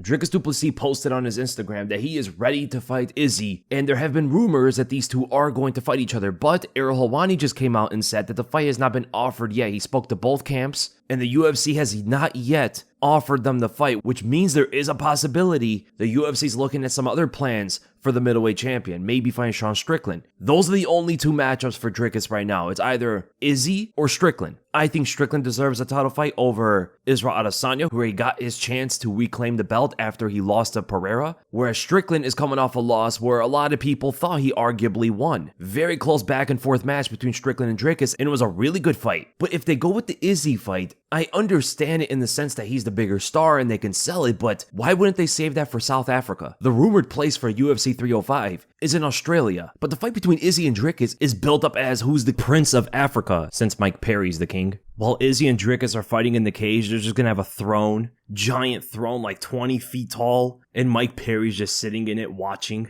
Dricus Du Plessis posted on his Instagram that he is ready to fight Izzy, and there have been rumors that these two are going to fight each other, but Ariel Helwani just came out and said that the fight has not been offered yet. He spoke to both camps, and the UFC has not yet offered them the fight, which means there is a possibility the UFC is looking at some other plans for the middleweight champion, maybe fighting Sean Strickland. Those are the only two matchups for Dricus right now. It's either Izzy or Strickland. I think Strickland deserves a title fight over Israel Adesanya, where he got his chance to reclaim the belt after he lost to Pereira, whereas Strickland is coming off a loss where a lot of people thought he arguably won. Very close back and forth match between Strickland and Dricus, and it was a really good fight. But if they go with the Izzy fight, I understand it in the sense that he's the bigger star and they can sell it, but why wouldn't they save that for South Africa? The rumored place for UFC 305 is in Australia, but the fight between Izzy and Dricus is built up as who's the Prince of Africa, since Mike Perry's the king. While Izzy and Dricus are fighting in the cage, they're just gonna have a throne, giant throne like 20 feet tall, and Mike Perry's just sitting in it watching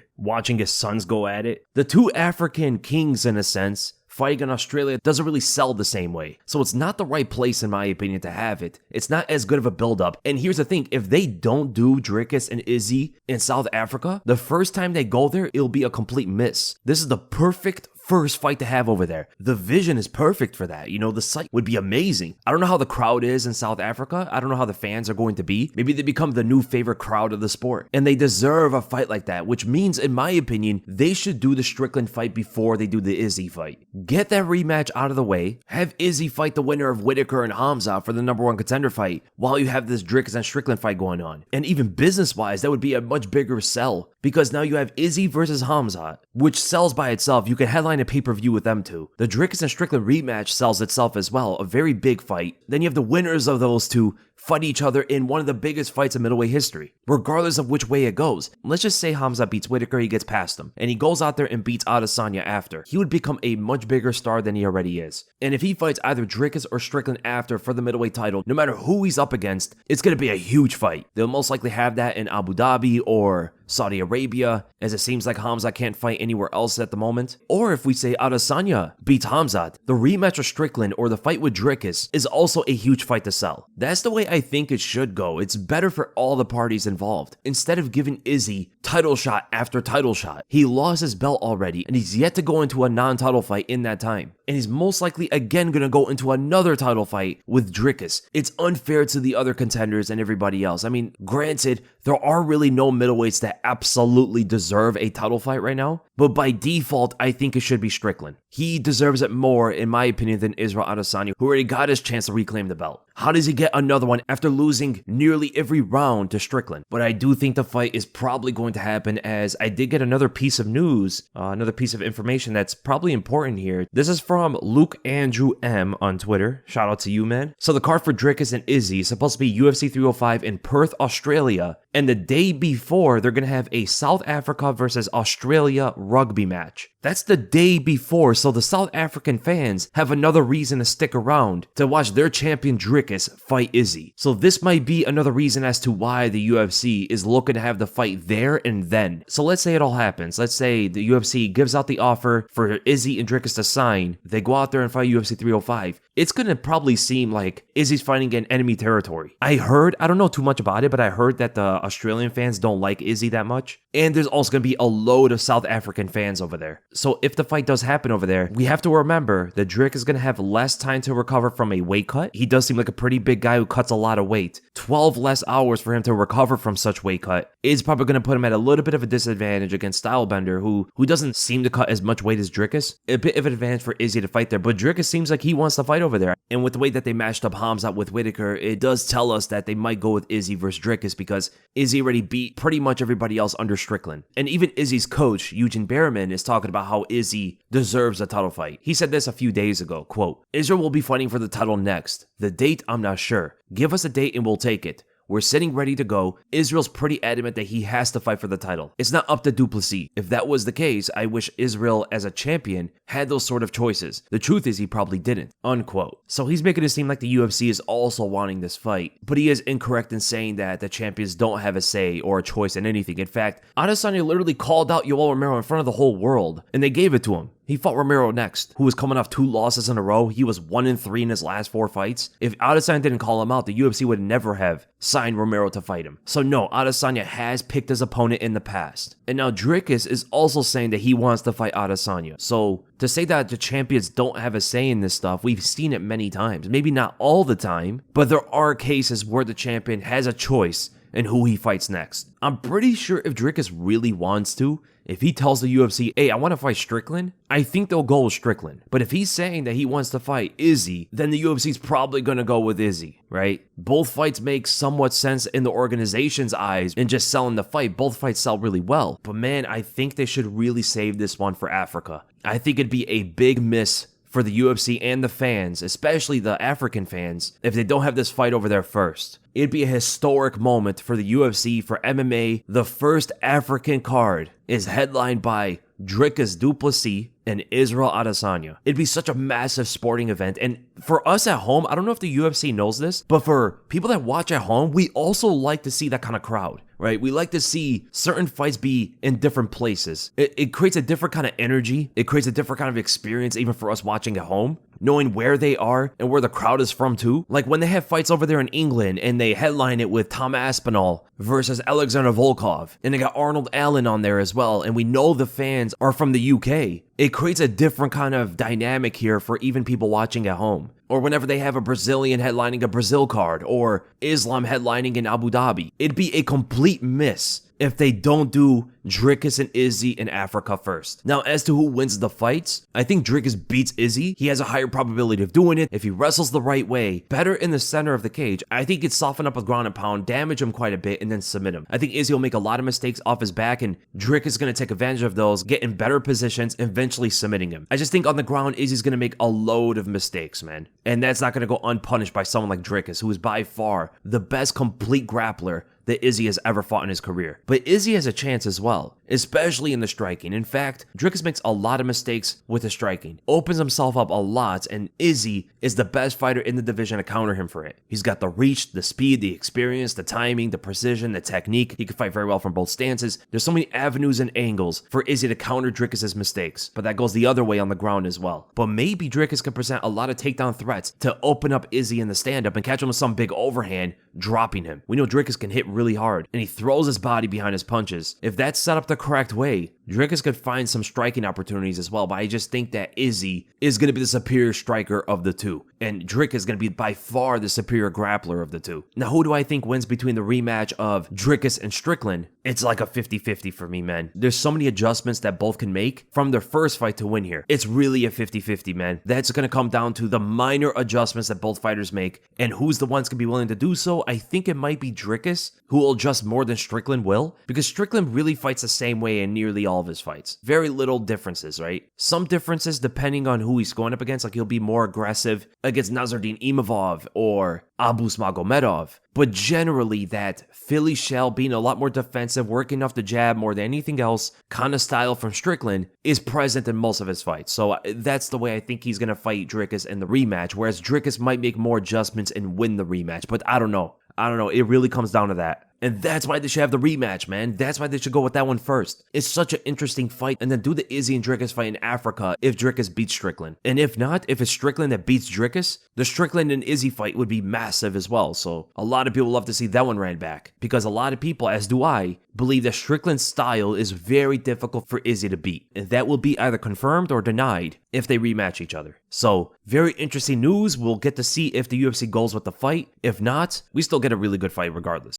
his sons go at it. The two African kings, in a sense, fighting in Australia doesn't really sell the same way. So it's not the right place, in my opinion, to have it. It's not as good of a build-up. And here's the thing, if they don't do Dricus and Izzy in South Africa, the first time they go there, it'll be a complete miss. This is the perfect first fight to have over there. The vision is perfect for that. You know, the site would be amazing. I don't know how the crowd is in South Africa. I don't know how the fans are going to be. Maybe they become the new favorite crowd of the sport. And they deserve a fight like that, which means, in my opinion, they should do the Strickland fight before they do the Izzy fight. Get that rematch out of the way. Have Izzy fight the winner of Whitaker and Hamza for the #1 contender fight while you have this Dricus and Strickland fight going on. And even business-wise, that would be a much bigger sell because now you have Izzy versus Hamza, which sells by itself. You can headline a pay-per-view with them two. The Dricus and Strickland rematch sells itself as well, a very big fight. Then you have the winners of those two fight each other in one of the biggest fights in middleweight history, regardless of which way it goes. Let's just say Hamza beats Whitaker, he gets past him, and he goes out there and beats Adesanya after. He would become a much bigger star than he already is. And if he fights either Dricus or Strickland after for the middleweight title, no matter who he's up against, it's going to be a huge fight. They'll most likely have that in Abu Dhabi or Saudi Arabia, as it seems like Hamza can't fight anywhere else at the moment. Or if we say Adesanya beats Hamza, the rematch of Strickland or the fight with Dricus is also a huge fight to sell. That's the way I think it should go. It's better for all the parties involved. Instead of giving Izzy title shot after title shot, he lost his belt already and he's yet to go into a non-title fight in that time. And he's most likely again going to go into another title fight with Dricus. It's unfair to the other contenders and everybody else. I mean, granted, there are really no middleweights that absolutely deserve a title fight right now, but by default, I think it should be Strickland. He deserves it more, in my opinion, than Israel Adesanya, who already got his chance to reclaim the belt. How does he get another one after losing nearly every round to Strickland? But I do think the fight is probably going to happen, as I did get another piece of news, another piece of information that's probably important here. This is from Luke Andrew M on Twitter. Shout out to you, man. So the card for Dricus and Izzy is supposed to be UFC 305 in Perth, Australia. And the day before, they're going to have a South Africa versus Australia rugby match. That's the day before, so the South African fans have another reason to stick around to watch their champion Dricus fight Izzy. So this might be another reason as to why the UFC is looking to have the fight there and then. So let's say it all happens. Let's say the UFC gives out the offer for Izzy and Dricus to sign. They go out there and fight UFC 305. It's going to probably seem like Izzy's fighting in enemy territory. I don't know too much about it, but I heard that the Australian fans don't like Izzy that much. And there's also going to be a load of South African fans over there. So if the fight does happen over there, we have to remember that Dricus is going to have less time to recover from a weight cut. He does seem like a pretty big guy who cuts a lot of weight. 12 less hours for him to recover from such weight cut is probably going to put him at a little bit of a disadvantage against Stylebender, who doesn't seem to cut as much weight as Dricus. A bit of an advantage for Izzy to fight there, but Dricus seems like he wants to fight over there. And with the way that they matched up Hamza with Whitaker, it does tell us that they might go with Izzy versus Dricus because Izzy already beat pretty much everybody else under Strickland. And even Izzy's coach, Eugene Behrman, is talking about how Izzy deserves a title fight. He said this a few days ago, quote, "Israel will be fighting for the title next. The date, I'm not sure. Give us a date and we'll take it. We're sitting ready to go. Israel's pretty adamant that he has to fight for the title. It's not up to Du Plessis. If that was the case, I wish Israel as a champion had those sort of choices. The truth is he probably didn't." Unquote. So he's making it seem like the UFC is also wanting this fight, but he is incorrect in saying that the champions don't have a say or a choice in anything. In fact, Adesanya literally called out Yoel Romero in front of the whole world, and they gave it to him. He fought Romero next, who was coming off 2 losses in a row. He was 1-3 in his last 4 fights. If Adesanya didn't call him out, the UFC would never have signed Romero to fight him. So no, Adesanya has picked his opponent in the past. And now Dricus is also saying that he wants to fight Adesanya. So to say that the champions don't have a say in this stuff, we've seen it many times. Maybe not all the time, but there are cases where the champion has a choice in who he fights next. I'm pretty sure if Dricus really wants to, if he tells the UFC, hey, I want to fight Strickland, I think they'll go with Strickland. But if he's saying that he wants to fight Izzy, then the UFC's probably going to go with Izzy, right? Both fights make somewhat sense in the organization's eyes, and just selling the fight, both fights sell really well. But man, I think they should really save this one for Africa. I think it'd be a big miss for the UFC and the fans, especially the African fans, if they don't have this fight over there first. It'd be a historic moment for the UFC, for MMA. The first African card is headlined by Dricus Du Plessis and Israel Adesanya. It'd be such a massive sporting event. And for us at home, I don't know if the UFC knows this, but for people that watch at home, we also like to see that kind of crowd, right? We like to see certain fights be in different places. It creates a different kind of energy. It creates a different kind of experience, even for us watching at home, knowing where they are and where the crowd is from too. Like when they have fights over there in England and they headline it with Tom Aspinall versus Alexander Volkov, and they got Arnold Allen on there as well, and we know the fans are from the UK. It creates a different kind of dynamic here for even people watching at home. Or whenever they have a Brazilian headlining a Brazil card, or Islam headlining in Abu Dhabi. It'd be a complete miss if they don't do Dricus and Izzy in Africa first. Now, as to who wins the fights, I think Dricus beats Izzy. He has a higher probability of doing it if he wrestles the right way, better in the center of the cage. I think he'd soften up with ground and pound, damage him quite a bit, and then submit him. I think Izzy will make a lot of mistakes off his back, and Dricus is going to take advantage of those, get in better positions, eventually submitting him. I just think on the ground, Izzy's going to make a load of mistakes, man. And that's not going to go unpunished by someone like Dricus, who is by far the best complete grappler that Izzy has ever fought in his career. But Izzy has a chance as well, especially in the striking. In fact, Dricus makes a lot of mistakes with the striking, opens himself up a lot, and Izzy is the best fighter in the division to counter him for it. He's got the reach, the speed, the experience, the timing, the precision, the technique. He can fight very well from both stances. There's so many avenues and angles for Izzy to counter Dricus' mistakes, but that goes the other way on the ground as well. But maybe Dricus can present a lot of takedown threats to open up Izzy in the stand-up and catch him with some big overhand, dropping him. We know Dricus can hit really hard, and he throws his body behind his punches. If that's set up the correct way, Dricus could find some striking opportunities as well, but I just think that Izzy is going to be the superior striker of the two, and Dricus is going to be by far the superior grappler of the two. Now, who do I think wins between the rematch of Dricus and Strickland? It's like a 50-50 for me, man. There's so many adjustments that both can make from their first fight to win here. It's really a 50-50, man. That's going to come down to the minor adjustments that both fighters make, and who's the ones going to be willing to do so. I think it might be Dricus, who will adjust more than Strickland will, because Strickland really fights the same way in nearly all of his fights. Very little differences, right? Some differences depending on who he's going up against, like he'll be more aggressive against Nazardine Imavov or Abus Magomedov, but generally that Philly shell, being a lot more defensive, working off the jab more than anything else, kind of style from Strickland is present in most of his fights. So that's the way I think he's going to fight Dricus in the rematch, whereas Dricus might make more adjustments and win the rematch, but I don't know. It really comes down to that. And that's why they should have the rematch, man. That's why they should go with that one first. It's such an interesting fight. And then do the Izzy and Dricus fight in Africa if Dricus beats Strickland. And if not, if it's Strickland that beats Dricus, the Strickland and Izzy fight would be massive as well. So a lot of people love to see that one ran back, because a lot of people, as do I, believe that Strickland's style is very difficult for Izzy to beat. And that will be either confirmed or denied if they rematch each other. So very interesting news. We'll get to see if the UFC goes with the fight. If not, we still get a really good fight regardless.